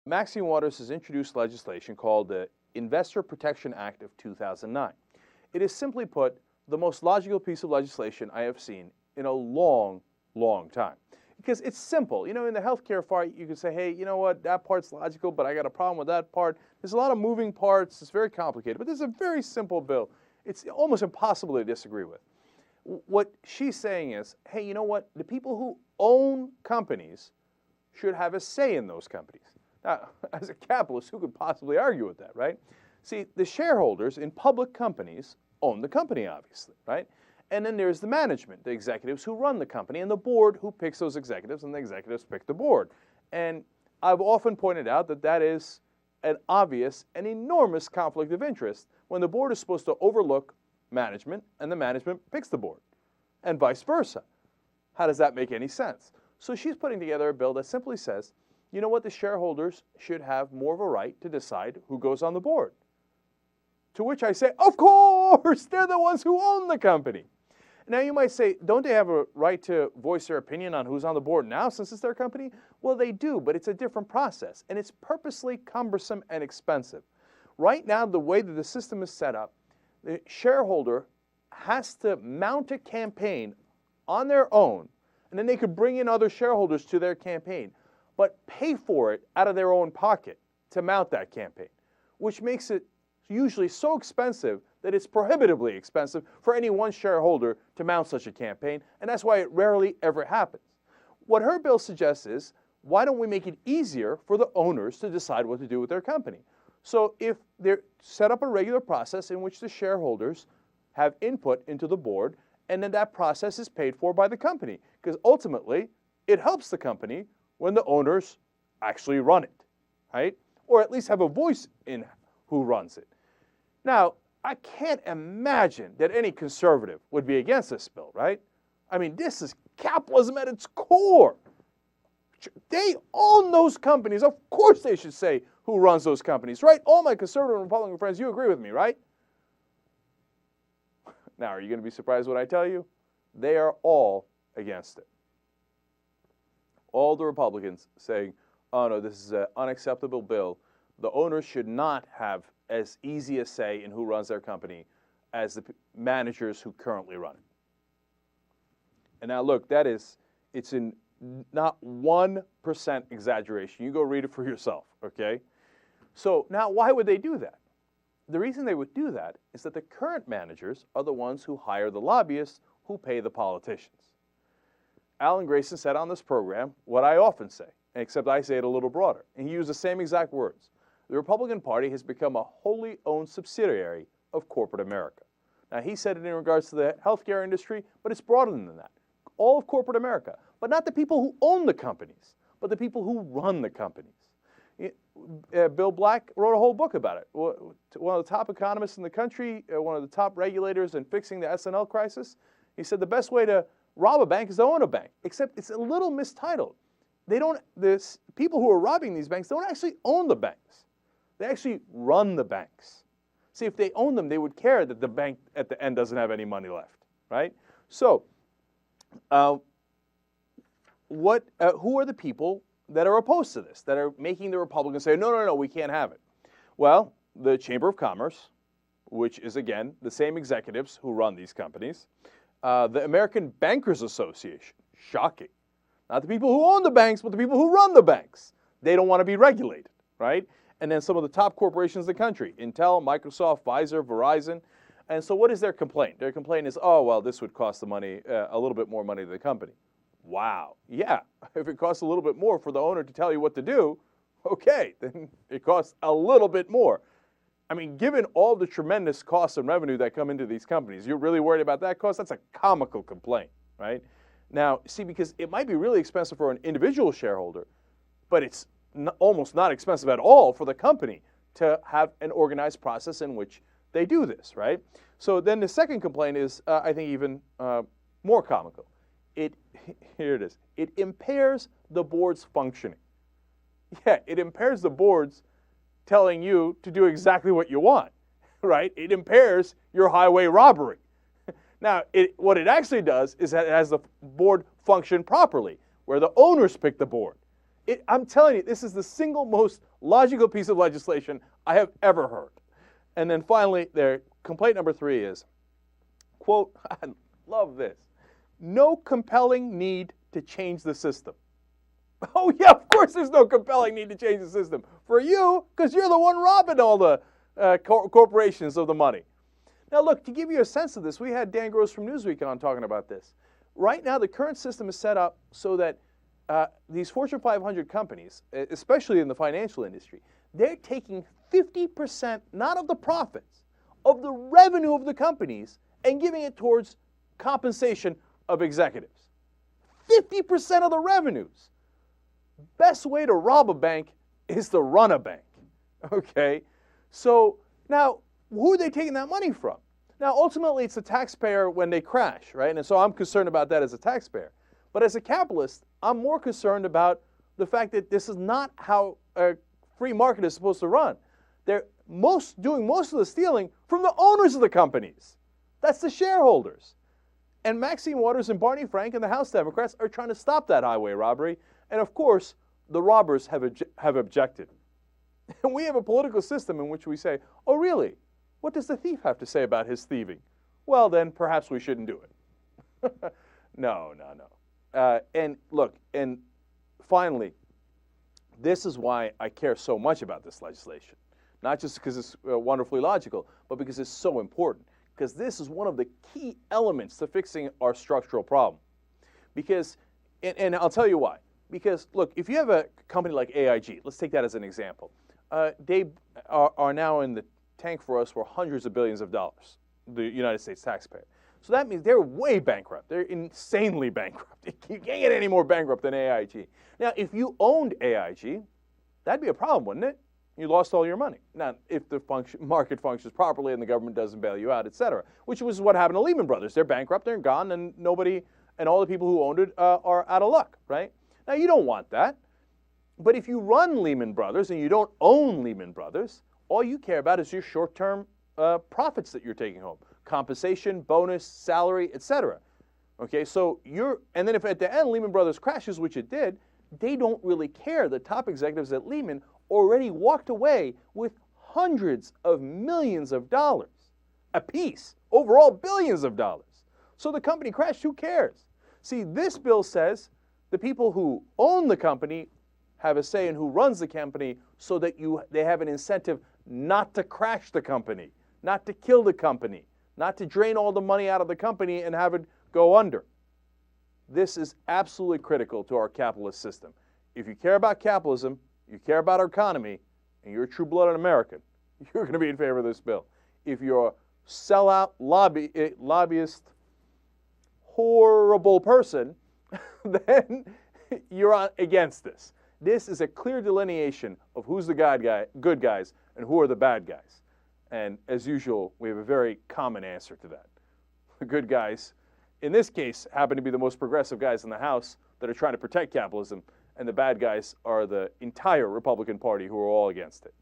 Maxine Waters has introduced legislation called the Investor Protection Act of 2009. It is, simply put, the most logical piece of legislation I have seen in a long, long time. Because it's simple. You know, in the healthcare part, you can say, hey, you know what, that part's logical, but I got a problem with that part. There's a lot of moving parts. It's very complicated. But this is a very simple bill. It's almost impossible to disagree with. What she's saying is, hey, you know what, the people who own companies should have a say in those companies. Now, as a capitalist, who could possibly argue with that, right? See, the shareholders in public companies own the company, obviously, right? And then there's the management, the executives who run the company, and the board who picks those executives, and the executives pick the board. And I've often pointed out that that is an obvious and enormous conflict of interest when the board is supposed to overlook management and the management picks the board, and vice versa. How does that make any sense? So she's putting together a bill that simply says, you know what, the shareholders should have more of a right to decide who goes on the board. To which I say, of course, they're the ones who own the company. Now you might say, don't they have a right to voice their opinion on who's on the board now since it's their company? Well, they do, but it's a different process, and it's purposely cumbersome and expensive. Right now, the way that the system is set up, the shareholder has to mount a campaign on their own, and then they could bring in other shareholders to their campaign, but pay for it out of their own pocket to mount that campaign, which makes it usually so expensive that it's prohibitively expensive for any one shareholder to mount such a campaign, and that's why it rarely ever happens. What her bill suggests is, why don't we make it easier for the owners to decide what to do with their company? So if they set up a regular process in which the shareholders have input into the board, and then that process is paid for by the company, because ultimately it helps the company when the owners actually run it, right? Or at least have a voice in who runs it. Now, I can't imagine that any conservative would be against this bill, right? I mean, this is capitalism at its core. They own those companies. Of course they should say who runs those companies, right? All my conservative and Republican friends, you agree with me, right? Now, are you going to be surprised when I tell you? They are all against it. All the Republicans saying, oh no, this is an unacceptable bill. The owners should not have as easy a say in who runs their company as the managers who currently run it. And now look, it's in not 1% exaggeration. You go read it for yourself, okay? So now why would they do that? The reason they would do that is that the current managers are the ones who hire the lobbyists who pay the politicians. Alan Grayson said on this program what I often say, except I say it a little broader, and he used the same exact words. The Republican Party has become a wholly owned subsidiary of corporate America. Now, he said it in regards to the healthcare industry, but it's broader than that. All of corporate America, but not the people who own the companies, but the people who run the companies. Bill Black wrote a whole book about it. One of the top economists in the country, one of the top regulators in fixing the S&L crisis, he said the best way to rob a bank is to own a bank, except it's a little mistitled. The people who are robbing these banks don't actually own the banks. They actually run the banks. See, if they own them, they would care that the bank at the end doesn't have any money left, right? So, who are the people that are opposed to this, that are making the Republicans say, no, no, no, we can't have it? Well, the Chamber of Commerce, which is, again, the same executives who run these companies, the American Bankers Association, shocking. Not the people who own the banks, but the people who run the banks. They don't want to be regulated, right? And then some of the top corporations in the country, Intel, Microsoft, Pfizer, Verizon. And so what is their complaint? Their complaint is, oh, well, this would cost the money, a little bit more money to the company. Wow. Yeah, if it costs a little bit more for the owner to tell you what to do, okay, then it costs a little bit more. I mean, given all the tremendous costs and revenue that come into these companies, you're really worried about that cost? That's a comical complaint, right? Now, see, because it might be really expensive for an individual shareholder, but it's almost not expensive at all for the company to have an organized process in which they do this, right? So then the second complaint is, I think, even more comical. Here it is. It impairs the board's functioning. Yeah, it impairs the board's telling you to do exactly what you want, right? It impairs your highway robbery. Now, what it actually does is that it has the board function properly, where the owners pick the board. I'm telling you, this is the single most logical piece of legislation I have ever heard. And then finally, their complaint number 3 is, quote, I love this, no compelling need to change the system. Oh yeah, of course there's no compelling need to change the system. For you, because you're the one robbing all the corporations of the money. Now look, to give you a sense of this, we had Dan Gross from Newsweek on talking about this. Right now, the current system is set up so that these Fortune 500 companies, especially in the financial industry, they're taking 50%, not of the profits, of the revenue of the companies and giving it towards compensation of executives. 50% of the revenues. Best way to rob a bank is to run a bank, okay? So now, who are they taking that money from? Now, ultimately, it's the taxpayer when they crash, right? And so I'm concerned about that as a taxpayer. But as a capitalist, I'm more concerned about the fact that this is not how a free market is supposed to run. They're doing most of the stealing from the owners of the companies. That's the shareholders. And Maxine Waters and Barney Frank and the House Democrats are trying to stop that highway robbery. And of course, the robbers have objected. And we have a political system in which we say, oh really? What does the thief have to say about his thieving? Well, then perhaps we shouldn't do it. No. And look, and finally, this is why I care so much about this legislation. Not just because it's wonderfully logical, but because it's so important. Because this is one of the key elements to fixing our structural problem. Because, and I'll tell you why. Because, look, if you have a company like AIG, let's take that as an example. They are now in the tank for us for hundreds of billions of dollars, the United States taxpayer. So that means they're way bankrupt. They're insanely bankrupt. You can't get any more bankrupt than AIG. Now, if you owned AIG, that'd be a problem, wouldn't it? You lost all your money. Now, if the market functions properly and the government doesn't bail you out, et cetera, which was what happened to Lehman Brothers. They're bankrupt, they're gone, and nobody, and all the people who owned it are out of luck, right? Now, you don't want that. But if you run Lehman Brothers and you don't own Lehman Brothers, all you care about is your short-term profits that you're taking home. Compensation, bonus, salary, etc. Okay, so and then if at the end Lehman Brothers crashes, which it did, they don't really care. The top executives at Lehman already walked away with hundreds of millions of dollars apiece, overall billions of dollars. So the company crashed, who cares? See, this bill says the people who own the company have a say in who runs the company so that they have an incentive not to crash the company, not to kill the company, not to drain all the money out of the company and have it go under. This is absolutely critical to our capitalist system. If you care about capitalism, you care about our economy, and you're a true-blooded American, you're going to be in favor of this bill. If you're a sellout, lobbyist, horrible person, then you're against this. This is a clear delineation of who's the good guys and who are the bad guys. And as usual, we have a very common answer to that. The good guys, in this case, happen to be the most progressive guys in the House that are trying to protect capitalism, and the bad guys are the entire Republican Party who are all against it.